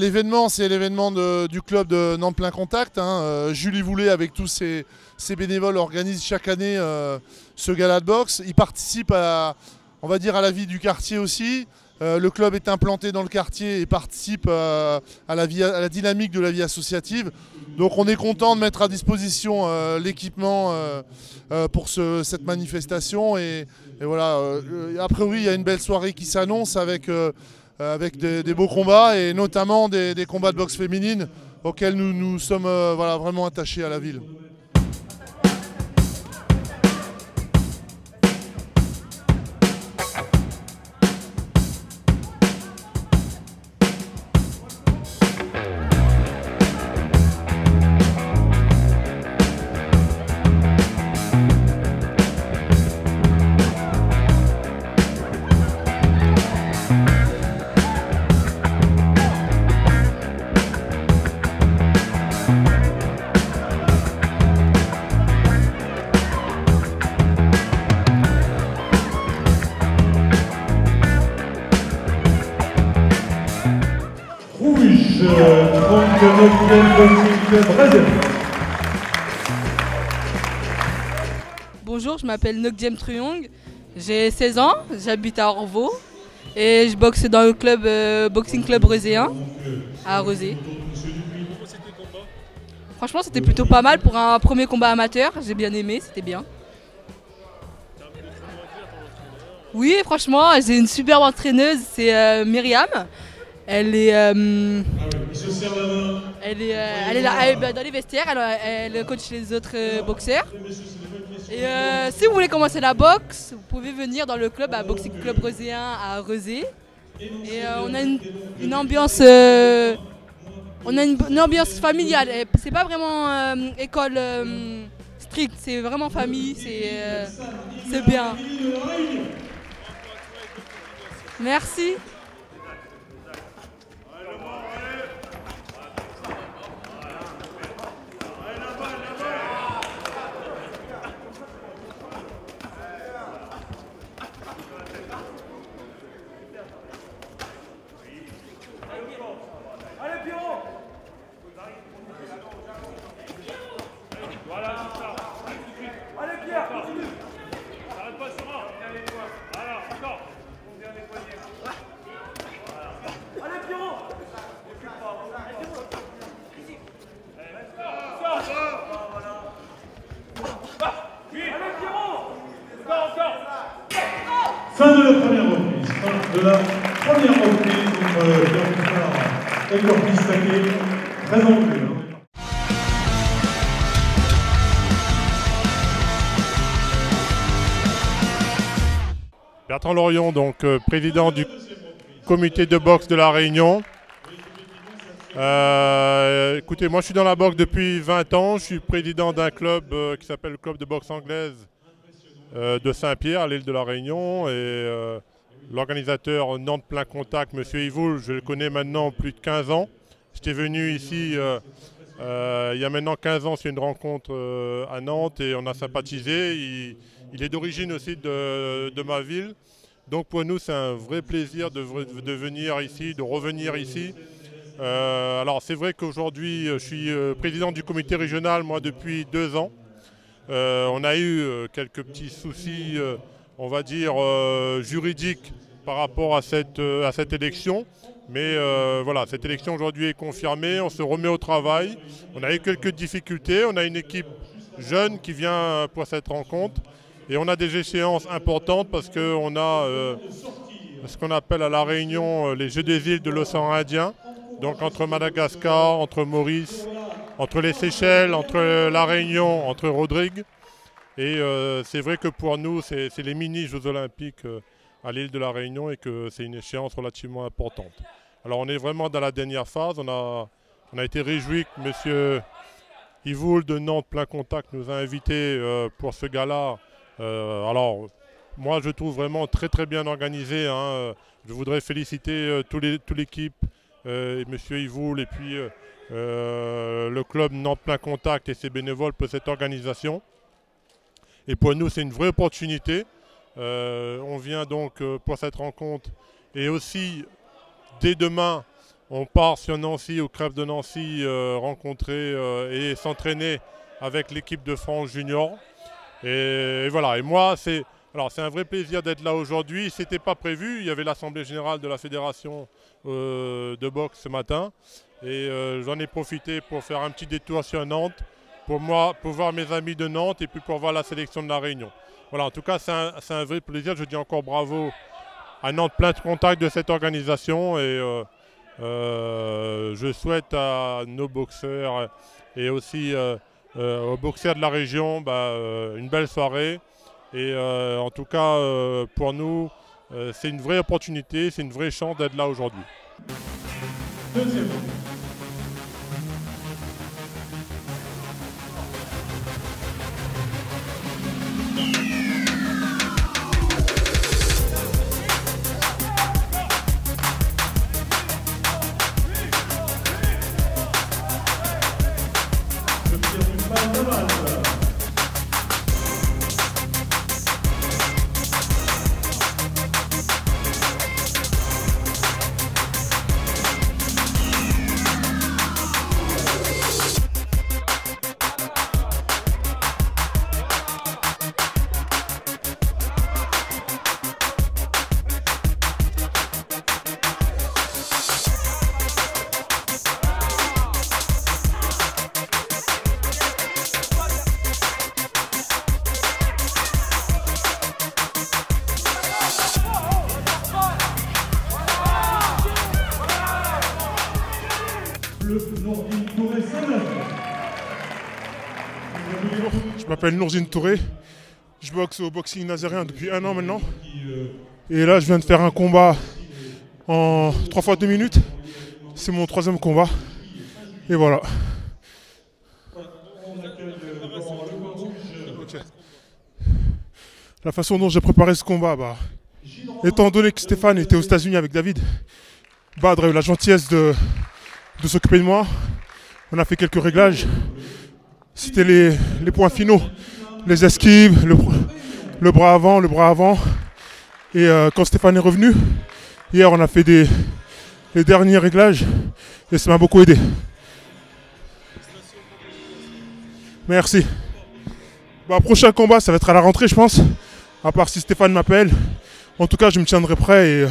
L'événement, c'est l'événement du club de Nantes Plein Contact, hein. Julie Voulet, avec tous ses bénévoles, organise chaque année ce gala de boxe. Il participe on va dire, à la vie du quartier aussi. Le club est implanté dans le quartier et participe à la dynamique de la vie associative. Donc on est content de mettre à disposition l'équipement pour cette manifestation. Et voilà, a priori, il y a une belle soirée qui s'annonce avec des beaux combats et notamment des combats de boxe féminine auxquels nous sommes vraiment attachés à la ville. Bonjour, je m'appelle Nokdiem Truyong, j'ai 16 ans, j'habite à Orvaux et je boxe dans le club Boxing Club Reuséen à Rezé. Franchement, c'était plutôt pas mal pour un premier combat amateur, j'ai bien aimé, c'était bien. Oui, franchement, j'ai une superbe entraîneuse, c'est Myriam. Elle est là, dans les vestiaires, elle coach les autres boxeurs. Et si vous voulez commencer la boxe, vous pouvez venir dans le club à Boxing Club Reuséen à Rezé. Et on a une ambiance, familiale. C'est pas vraiment école stricte, c'est vraiment famille, c'est bien. Merci. Fin de la première reprise. Fin de la première reprise contre Edouard Pistaquet, présenté. Bertrand Lorion, donc président du comité de boxe de La Réunion. Écoutez, moi je suis dans la boxe depuis 20 ans. Je suis président d'un club qui s'appelle le club de boxe anglaise de Saint-Pierre, à l'île de La Réunion. Et l'organisateur Nantes Plein Contact, M. Ivoul, je le connais maintenant plus de 15 ans. J'étais venu ici il y a maintenant 15 ans sur une rencontre à Nantes et on a sympathisé. Il est d'origine aussi de ma ville. Donc pour nous, c'est un vrai plaisir de venir ici, de revenir ici. Alors c'est vrai qu'aujourd'hui, je suis président du comité régional, moi, depuis 2 ans. On a eu quelques petits soucis, on va dire, juridiques par rapport à cette élection. Mais voilà, cette élection aujourd'hui est confirmée, on se remet au travail. On a eu quelques difficultés, on a une équipe jeune qui vient pour cette rencontre. Et on a des échéances importantes parce qu'on a ce qu'on appelle à La Réunion les Jeux des îles de l'océan Indien. Donc entre Madagascar, entre Maurice, entre les Seychelles, entre La Réunion, entre Rodrigue. Et c'est vrai que pour nous, c'est les mini-Jeux olympiques à l'île de La Réunion et que c'est une échéance relativement importante. Alors on est vraiment dans la dernière phase. On a été réjouis que M. Ivoul de Nantes Plein Contact nous a invités pour ce gala. Alors, moi, je trouve vraiment très très bien organisé, hein. Je voudrais féliciter toute l'équipe, M. Ivoul et puis le club Nantes Plein Contact et ses bénévoles pour cette organisation. Et pour nous, c'est une vraie opportunité. On vient donc pour cette rencontre et aussi dès demain On part sur Nancy, au Crève de Nancy, rencontrer et s'entraîner avec l'équipe de France junior. Et voilà, et moi, c'est un vrai plaisir d'être là aujourd'hui. Ce n'était pas prévu, il y avait l'Assemblée Générale de la Fédération de boxe ce matin. Et j'en ai profité pour faire un petit détour sur Nantes, pour voir mes amis de Nantes et puis pour voir la sélection de la Réunion. Voilà, en tout cas, c'est un vrai plaisir. Je dis encore bravo à Nantes Plein Contact de cette organisation. Et je souhaite à nos boxeurs et aussi aux boxeurs de la région une belle soirée. Et en tout cas, pour nous, c'est une vraie opportunité, c'est une vraie chance d'être là aujourd'hui. Deuxième. Je m'appelle Nourdine Touré, je boxe au boxing nazérien depuis 1 an maintenant. Et là je viens de faire un combat en 3 fois 2 minutes. C'est mon 3e combat. Et voilà. Okay. La façon dont j'ai préparé ce combat, étant donné que Stéphane était aux États-Unis avec David, Badr a eu la gentillesse de s'occuper de moi. On a fait quelques réglages. C'était les points finaux, les esquives, le bras avant. Et quand Stéphane est revenu, hier on a fait les derniers réglages et ça m'a beaucoup aidé. Merci. Prochain combat, ça va être à la rentrée je pense, à part si Stéphane m'appelle. En tout cas, je me tiendrai prêt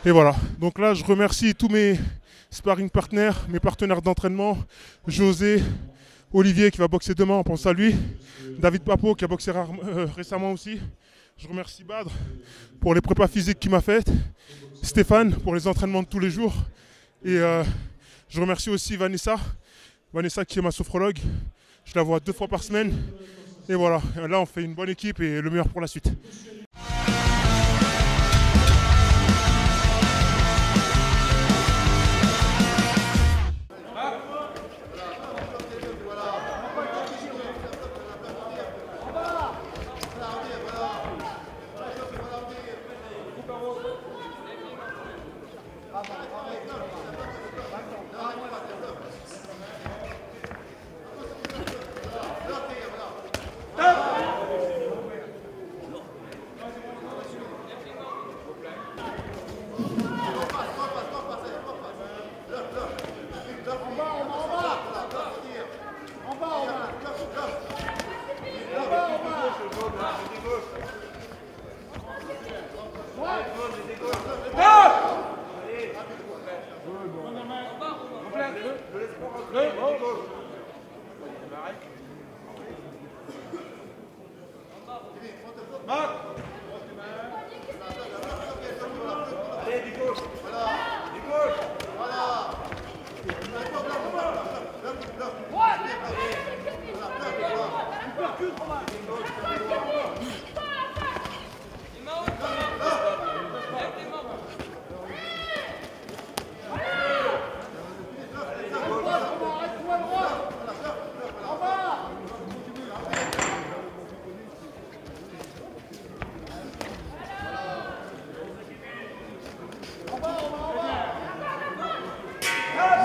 et voilà. Donc là, je remercie tous mes sparring partners, mes partenaires d'entraînement, José, Olivier qui va boxer demain, on pense à lui. David Papo qui a boxé récemment aussi. Je remercie Badr pour les prépas physiques qu'il m'a faites. Stéphane pour les entraînements de tous les jours. Et je remercie aussi Vanessa qui est ma sophrologue. Je la vois 2 fois par semaine. Et voilà, là on fait une bonne équipe et le meilleur pour la suite.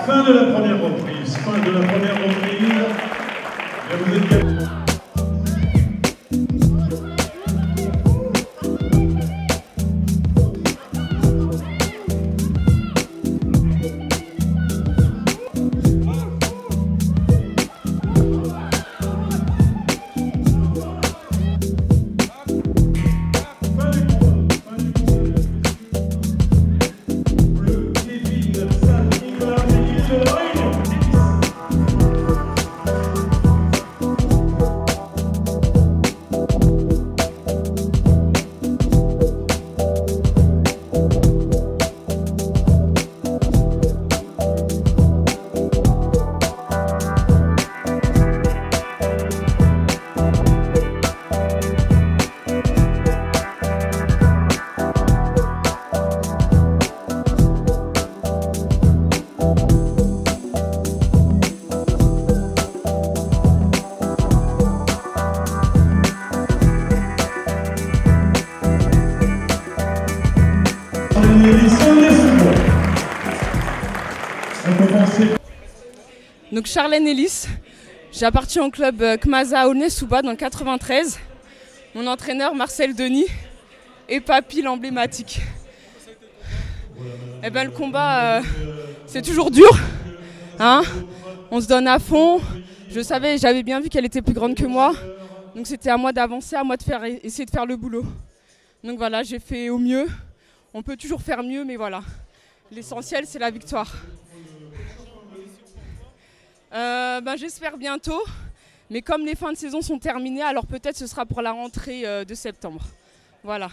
Fin de la première reprise. Vous êtes... Donc Charlène Ellis, j'appartiens au club Kmaza Aulnay-sous-Bois dans le 93. Mon entraîneur Marcel Denis et Papy l'emblématique. Eh ben, le combat, c'est toujours dur. Hein, on se donne à fond. J'avais bien vu qu'elle était plus grande que moi. Donc c'était à moi d'avancer, à moi de essayer de faire le boulot. Donc voilà, j'ai fait au mieux. On peut toujours faire mieux, mais voilà. L'essentiel, c'est la victoire. J'espère bientôt. Mais comme les fins de saison sont terminées, alors peut-être ce sera pour la rentrée de septembre. Voilà.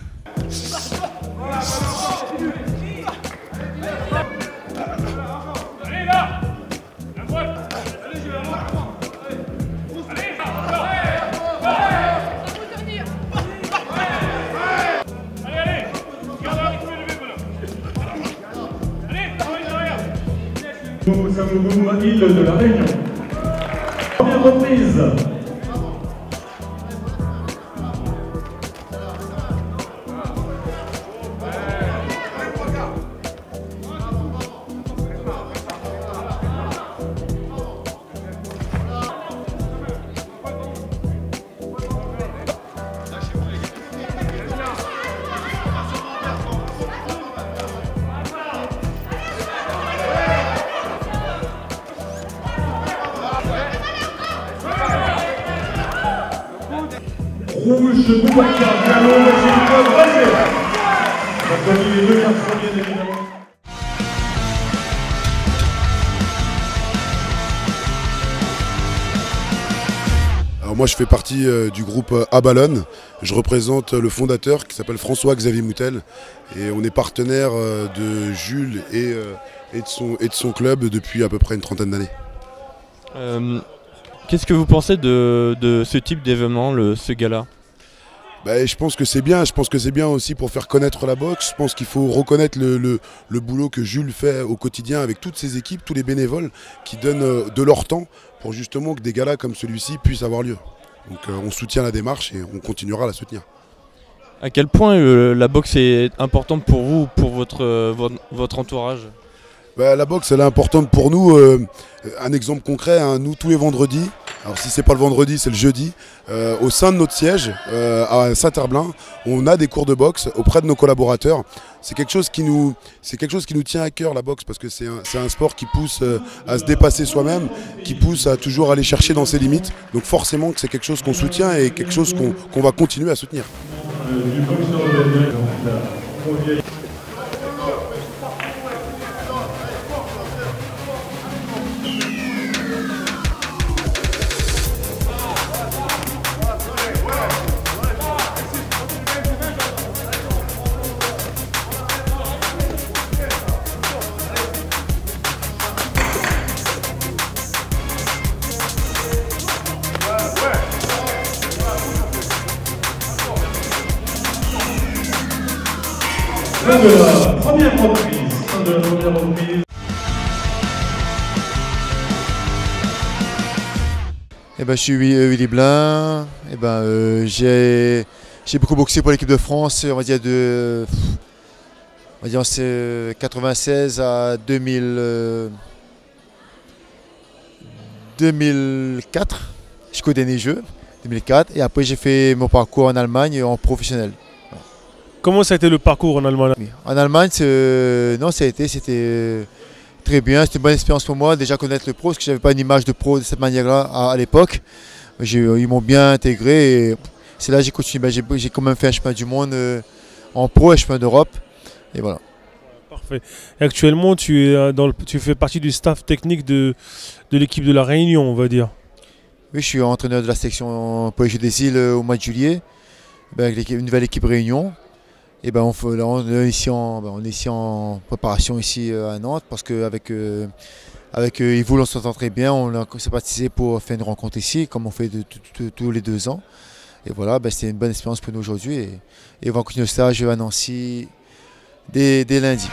Allez là, la droite. Allez, je vais à moi. Allez, allez, garde la rythme de bébé là. Allez, travaille derrière. Samougou, île de la Réunion. Première reprise. Rouge, Boubacar, Diallo, c'est le Brésil. On a connu les deux garçons, bien évidemment. Alors moi je fais partie du groupe Abalone. Je représente le fondateur qui s'appelle François-Xavier Moutel. Et on est partenaire de Jules et de son club depuis à peu près une trentaine d'années. Qu'est-ce que vous pensez de ce type d'événement, ce gala? Je pense que c'est bien. Je pense que c'est bien aussi pour faire connaître la boxe. Je pense qu'il faut reconnaître le boulot que Jules fait au quotidien avec toutes ses équipes, tous les bénévoles qui donnent de leur temps pour justement que des galas comme celui-ci puissent avoir lieu. Donc on soutient la démarche et on continuera à la soutenir. À quel point la boxe est importante pour vous, pour votre entourage? La boxe elle est importante pour nous. Un exemple concret, hein, nous tous les vendredis, alors si c'est pas le vendredi c'est le jeudi, au sein de notre siège à Saint-Herblain, on a des cours de boxe auprès de nos collaborateurs. C'est quelque chose qui nous tient à cœur, la boxe, parce que c'est un sport qui pousse à se dépasser soi-même, qui pousse à toujours aller chercher dans ses limites. Donc forcément que c'est quelque chose qu'on soutient et quelque chose qu'on va continuer à soutenir. Fin de la première reprise. Je suis Willy Blin. J'ai beaucoup boxé pour l'équipe de France, on va dire de 96 à 2004, jusqu'au dernier jeu, 2004. Et après j'ai fait mon parcours en Allemagne en professionnel. Comment ça a été le parcours en Allemagne? En Allemagne, c'était très bien, c'était une bonne expérience pour moi, déjà connaître le pro, parce que je n'avais pas une image de pro de cette manière-là à l'époque. Ils m'ont bien intégré et c'est là que j'ai continué. J'ai quand même fait un chemin du monde en pro et un chemin d'Europe. Et voilà. Parfait. Et actuellement, tu fais partie du staff technique de l'équipe de la Réunion, on va dire. Oui, je suis entraîneur de la section pour les Jeux des Îles au mois de juillet, avec une nouvelle équipe Réunion. Et on est ici en préparation ici à Nantes parce qu'avec Yves, on s'entend très bien. On a sympathisé pour faire une rencontre ici, comme on fait tous les 2 ans. Et voilà, c'est une bonne expérience pour nous aujourd'hui. Et on va continuer le stage à Nancy dès lundi.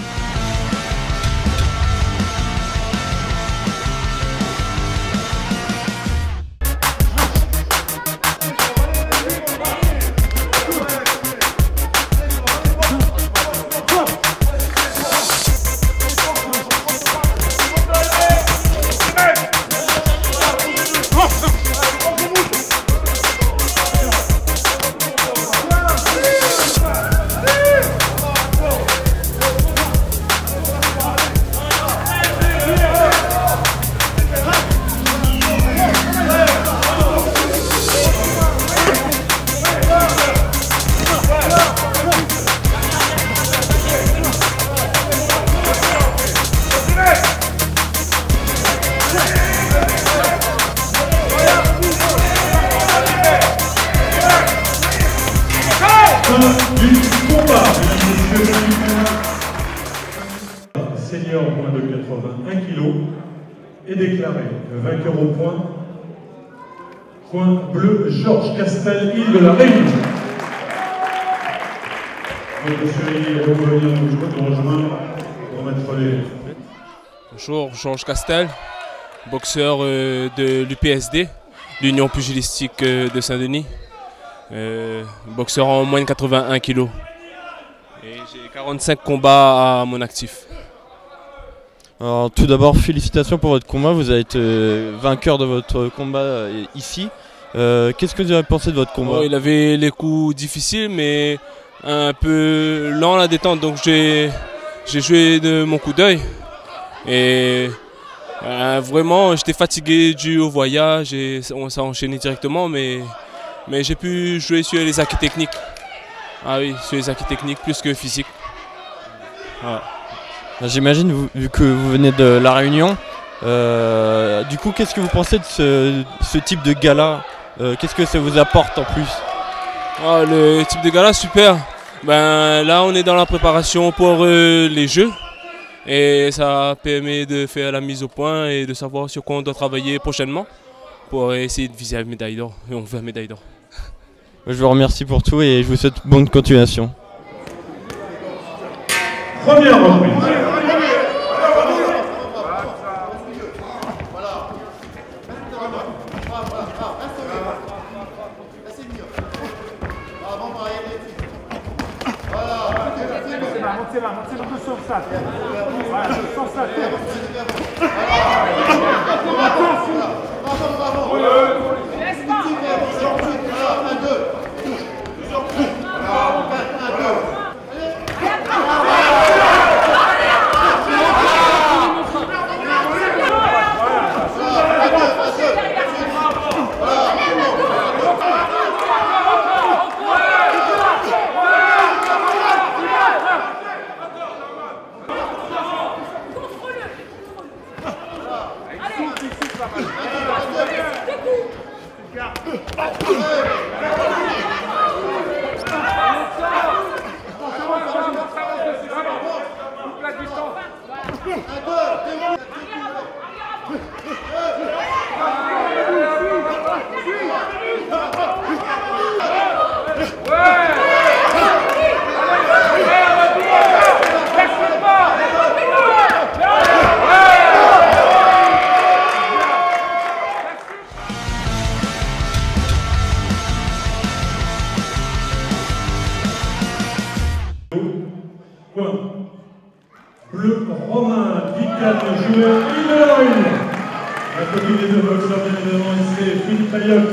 est déclaré vainqueur au point. Point bleu, Georges Castel, île de la Réunion. Monsieur Rémy est revenu nous rejoindre pour mettre les... Bonjour, Georges Castel, boxeur de l'UPSD, l'Union pugilistique de Saint-Denis. Boxeur en moins de 81 kg. Et j'ai 45 combats à mon actif. Alors, tout d'abord, félicitations pour votre combat. Vous avez été vainqueur de votre combat ici. Qu'est-ce que vous avez pensé de votre combat? Il avait les coups difficiles, mais un peu lent la détente. Donc j'ai joué de mon coup d'œil. Et vraiment, j'étais fatigué dû au voyage. Et on s'est enchaîné directement, mais j'ai pu jouer sur les acquis techniques. Ah oui, sur les acquis techniques plus que physique. Voilà. J'imagine, vu que vous venez de La Réunion, du coup, qu'est-ce que vous pensez de ce type de gala? Qu'est-ce que ça vous apporte en plus? Le type de gala, super. Là, on est dans la préparation pour les Jeux. Et ça permet de faire la mise au point et de savoir sur quoi on doit travailler prochainement pour essayer de viser la médaille d'or. Et on veut la médaille d'or. Je vous remercie pour tout et je vous souhaite bonne continuation. Première reprise. Bleu, Romain, Dican, joueur, île de la Réunion. La commune des deux boxeurs, bien évidemment, c'est Philippe Tayoc.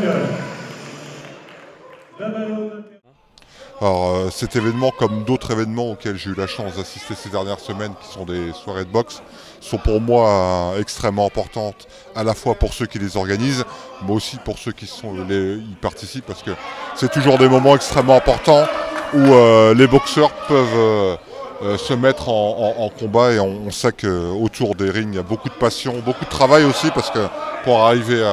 Alors cet événement, comme d'autres événements auxquels j'ai eu la chance d'assister ces dernières semaines, qui sont des soirées de boxe, sont pour moi extrêmement importantes, à la fois pour ceux qui les organisent, mais aussi pour ceux qui y participent, parce que c'est toujours des moments extrêmement importants où les boxeurs peuvent se mettre en combat, et on sait qu'autour des rings, il y a beaucoup de passion, beaucoup de travail aussi, parce que pour arriver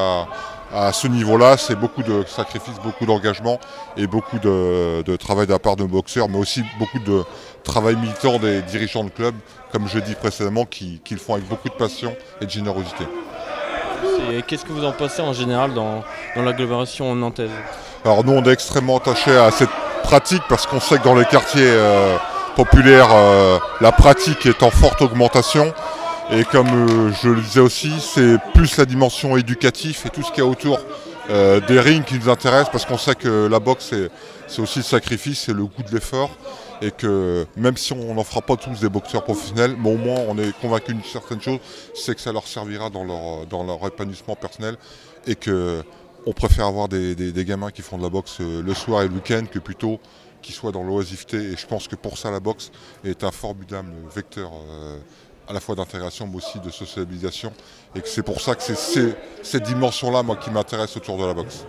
à ce niveau-là, c'est beaucoup de sacrifices, beaucoup d'engagement et beaucoup de travail de la part de boxeurs, mais aussi beaucoup de travail militant des dirigeants de club, comme je dis précédemment, qui le font avec beaucoup de passion et de générosité. Qu'est-ce que vous en pensez en général dans l'agglomération nantaise? Alors nous, on est extrêmement attachés à cette pratique, parce qu'on sait que dans les quartiers populaires, la pratique est en forte augmentation. Et comme je le disais aussi, c'est plus la dimension éducative et tout ce qu'il y a autour des rings qui nous intéresse, parce qu'on sait que la boxe, c'est aussi le sacrifice, c'est le goût de l'effort, et que même si on n'en fera pas tous des boxeurs professionnels, mais au moins on est convaincu d'une certaine chose, c'est que ça leur servira dans leur épanouissement personnel, et qu'on préfère avoir des gamins qui font de la boxe le soir et le week-end que plutôt qu'ils soient dans l'oisiveté. Et je pense que pour ça, la boxe est un formidable vecteur à la fois d'intégration, mais aussi de sociabilisation, et que c'est pour ça que c'est cette dimension-là, moi, qui m'intéresse autour de la boxe.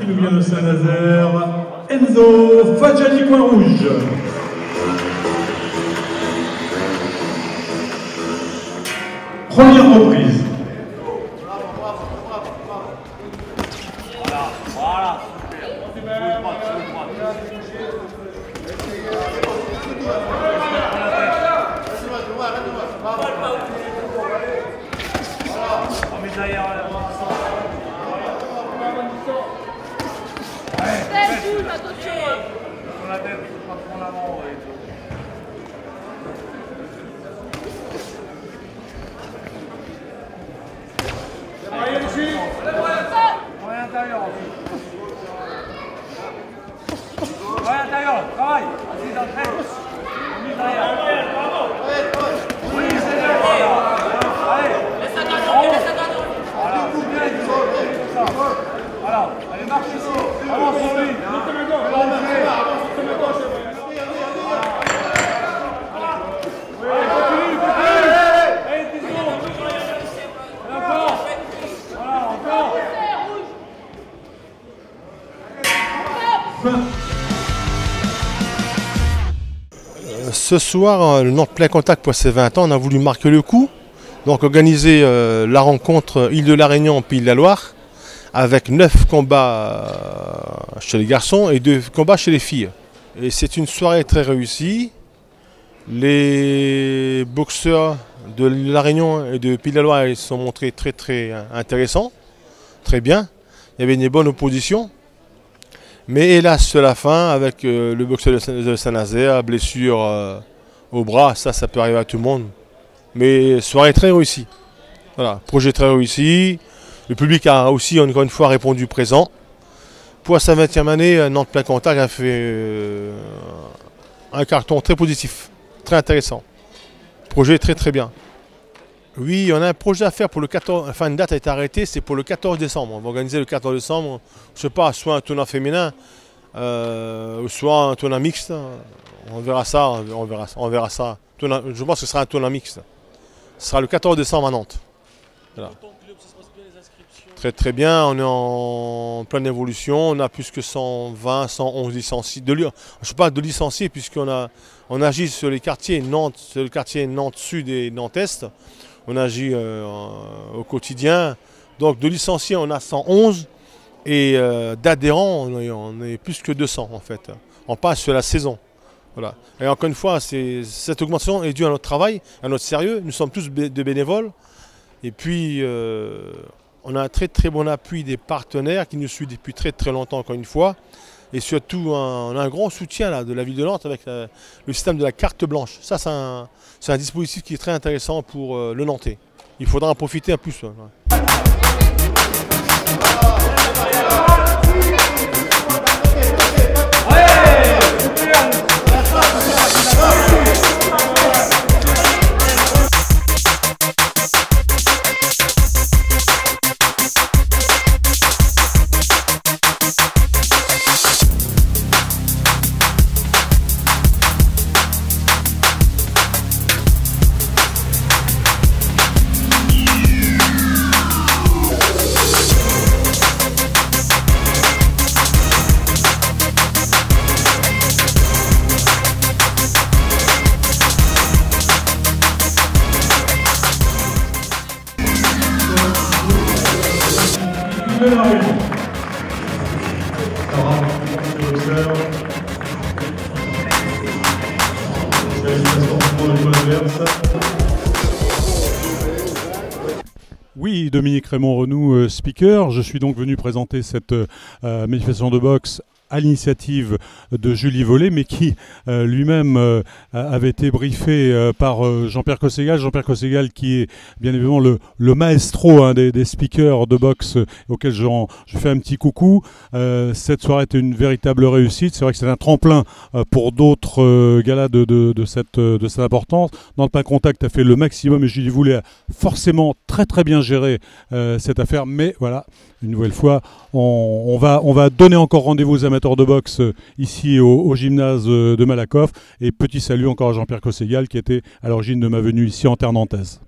Qui nous vient de Saint-Nazaire, Enzo Fadjani, coin rouge. Première reprise. Ce soir, le Nantes Plein Contact pour ses 20 ans, on a voulu marquer le coup. Donc organiser la rencontre Île de la Réunion Pays de la Loire avec 9 combats chez les garçons et 2 combats chez les filles. Et c'est une soirée très réussie. Les boxeurs de la Réunion et de Pays de la Loire ils se sont montrés très intéressants, très bien. Il y avait une bonne opposition. Mais hélas, à la fin, avec le boxeur de Saint-Nazaire, blessure au bras, ça peut arriver à tout le monde. Mais soirée très réussie. Voilà, projet très réussi. Le public a aussi, encore une fois, répondu présent. Pour sa 20e année, Nantes Plein Contact a fait un carton très positif, très intéressant. Projet très bien. Oui, on a un projet à faire pour le 14, enfin une date a été arrêtée, c'est pour le 14 décembre. On va organiser le 14 décembre, je ne sais pas, soit un tournoi féminin, soit un tournoi mixte. On verra ça, Je pense que ce sera un tournoi mixte. Ce sera le 14 décembre à Nantes. Voilà. Très bien, on est en pleine évolution, on a plus que 120, 111 licenciés. Je ne sais pas de licenciés on agit sur les quartiers Nantes, sur le quartier Nantes Sud et Nantes Est. On agit au quotidien. Donc de licenciés, on a 111 et d'adhérents, on est plus que 200 en fait. On passe sur la saison. Voilà. Et encore une fois, cette augmentation est due à notre travail, à notre sérieux. Nous sommes tous de bénévoles. Et puis, on a un très bon appui des partenaires qui nous suivent depuis très longtemps, encore une fois. Et surtout, on a un grand soutien là, de la ville de Nantes avec le système de la carte blanche. Ça, c'est un dispositif qui est très intéressant pour le Nantais. Il faudra en profiter un plus. Ouais. Oui, Dominique Raymond-Renou, speaker. Je suis donc venu présenter cette manifestation de boxe à l'initiative de Julie Vollet, mais qui lui-même avait été briefé par Jean-Pierre Cosségal. Jean-Pierre Cosségal qui est bien évidemment le maestro des speakers de boxe auquel je fais un petit coucou. Cette soirée était une véritable réussite. C'est vrai que c'est un tremplin pour d'autres galas de cette importance. Nantes Plein Contact a fait le maximum et Julie Vollet a forcément très bien géré cette affaire. Mais voilà, une nouvelle fois, on va donner encore rendez-vous aux amateurs de boxe ici au gymnase de Malakoff. Et petit salut encore à Jean-Pierre Cosségal qui était à l'origine de ma venue ici en terre nantaise.